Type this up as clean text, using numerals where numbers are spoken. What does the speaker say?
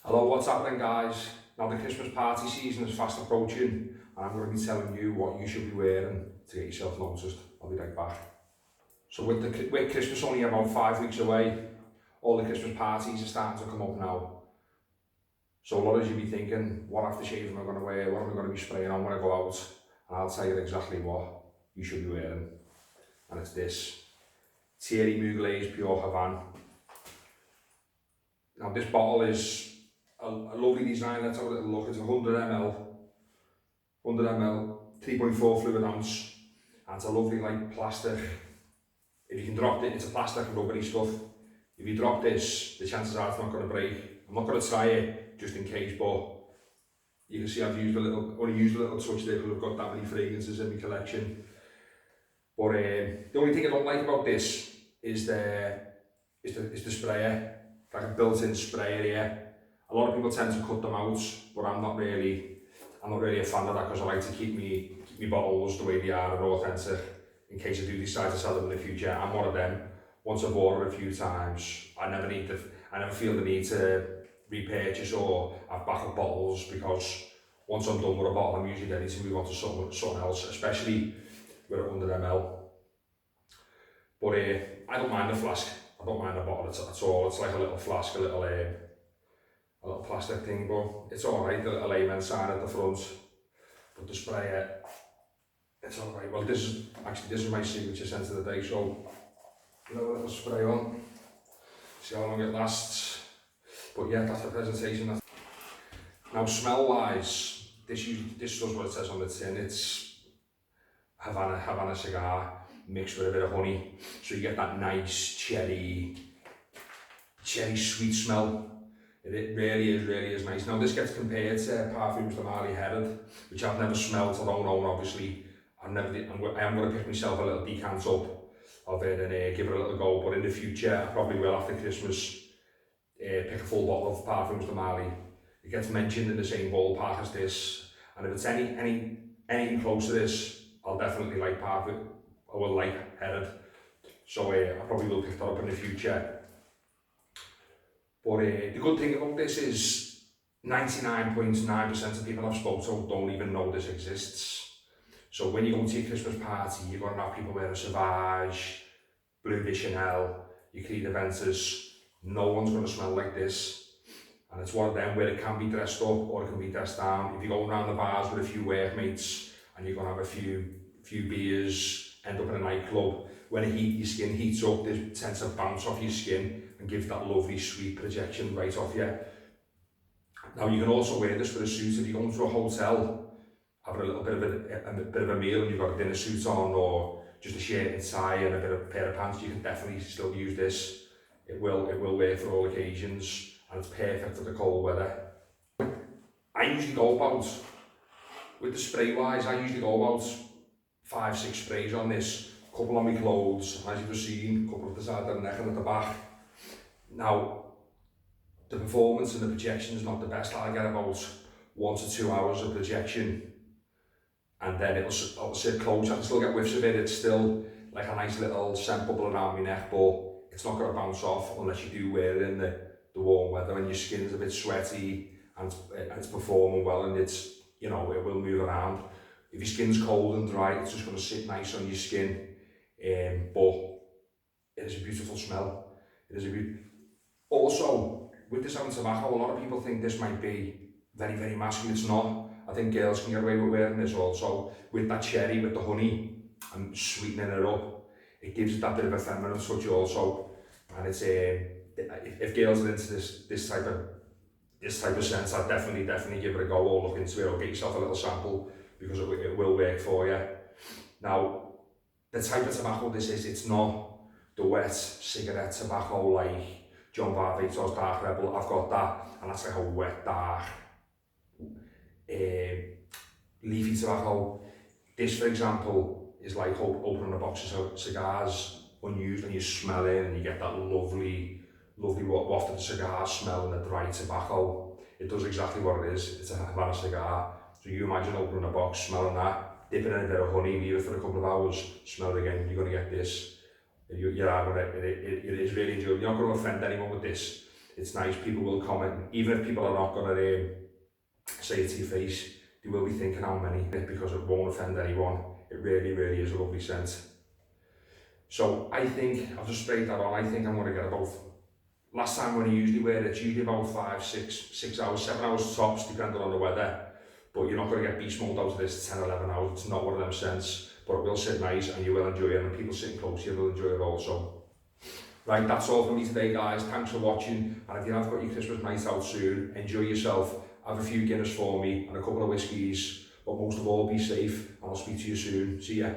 Hello, what's happening guys? Now the Christmas party season is fast approaching and I'm going to be telling you what you should be wearing to get yourself noticed. I'll be right back. So with Christmas only about 5 weeks away, all the Christmas parties are starting to come up now. So a lot of you be thinking, what aftershave am I going to wear? What am I going to be spraying on when I go out? And I'll tell you exactly what you should be wearing. And it's this. Thierry Mugler's Pure Havane. Now this bottle is a lovely design. Let's have a little look. It's 100 ml, 3.4 fluid ounce, and it's a lovely light plastic. If you can drop it, it's a plastic and rubbery stuff. If you drop this, the chances are it's not going to break. I'm not going to try it just in case, but you can see I've only used a little touch there because I've got that many fragrances in my collection. But the only thing I don't like about this is the sprayer. Like a built-in sprayer here. A lot of people tend to cut them out, but I'm not really a fan of that because I like to keep me bottles the way they are and authentic in case I do decide to sell them in the future. I'm one of them. Once I've ordered a few times, I never feel the need to repurchase or have backup bottles because once I'm done with a bottle, I'm usually ready to move on to something else, especially with 100 ml. But I don't mind the flask. I don't mind the bottle at all. It's like a little flask, a little plastic thing, but it's alright. A layman sign at the front. But the sprayer, it's alright. Well, this is my signature scent of the day, so you know, a little spray on. See how long it lasts. But yeah, that's the presentation. Now, smell-wise, this does what it says on the tin. It's Havana cigar mixed with a bit of honey, so you get that nice cherry sweet smell. It really is nice. Now this gets compared to Parfums de Marly Herod, which I've never smelled, I don't own obviously. I am going to pick myself a little decant up of it and give it a little go, but in the future I probably will after Christmas pick a full bottle of Parfums de Marly. It gets mentioned in the same ballpark as this, and if it's anything close to this, I'll definitely like Parfum. I will like Herod, so I probably will pick that up in the future. But the good thing about this is 99.9% of people I've spoken to don't even know this exists. So when you go to your Christmas party, you're going to have people wearing Sauvage, Bleu de Chanel, your Creed Aventus. No one's going to smell like this. And it's one of them where it can be dressed up or it can be dressed down. If you go around the bars with a few workmates and you're going to have a few beers, end up in a nightclub, when your skin heats up, it tends to bounce off your skin and give that lovely sweet projection right off you. Now you can also wear this with a suit if you go into a hotel, having a little bit of a meal and you've got a dinner suit on, or just a shirt and tie and a pair of pants. You can definitely still use this. It will work for all occasions and it's perfect for the cold weather. I usually go about, with the spray wise, I usually go about 5-6 sprays on this, a couple on my clothes, as you've seen, a couple at the side of the neck and at the back. Now, the performance and the projection is not the best. I get about 1 to 2 hours of projection, and then it'll sit close. I can still get whiffs of it. It's still like a nice little scent bubble around my neck, but it's not going to bounce off unless you do wear it in the warm weather when your skin's a bit sweaty and it's performing well, and it's, you know, it will move around. If your skin's cold and dry, it's just going to sit nice on your skin. But it is a beautiful smell. It is Also, with this having tobacco, a lot of people think this might be very, very masculine. It's not. I think girls can get away with wearing this also. With that cherry, with the honey, and sweetening it up, it gives it that bit of a feminine touch also. And it's if girls are into this type of scent, I'd definitely give it a go or look into it or get yourself a little sample, because it will work for you. Now, the type of tobacco this is, it's not the wet cigarette tobacco like John Varvatos Dark Rebel. I've got that, and that's like a wet, dark, leafy tobacco. This, for example, is like opening a box of cigars unused, and you smell it, and you get that lovely wafted cigar smell and the dry tobacco. It does exactly what it is. It's a Havana cigar. So you imagine opening a box, smelling that, dipping in a bit of honey, leave it for a couple of hours, smell it again, you're going to get this. It is really enjoyable. You're not going to offend anyone with this. it's nice, people will comment, even if people are not going to say it to your face, they will be thinking how many, because it won't offend anyone. It really, really is a lovely scent. So I think, I've just sprayed that on, I think I'm going to get about, last time when I usually wear it, it's usually about 5, 6 hours, 7 hours tops, depending on the weather. But you're not going to get beast mode out of this 10, 11 hours, it's not one of them scents, but it will sit nice and you will enjoy it, and people sitting close to you will enjoy it also. Right, that's all from me today, guys. Thanks for watching, and if you have got your Christmas night out soon, enjoy yourself, have a few Guinness for me and a couple of whiskies, but most of all, be safe, and I'll speak to you soon. See ya.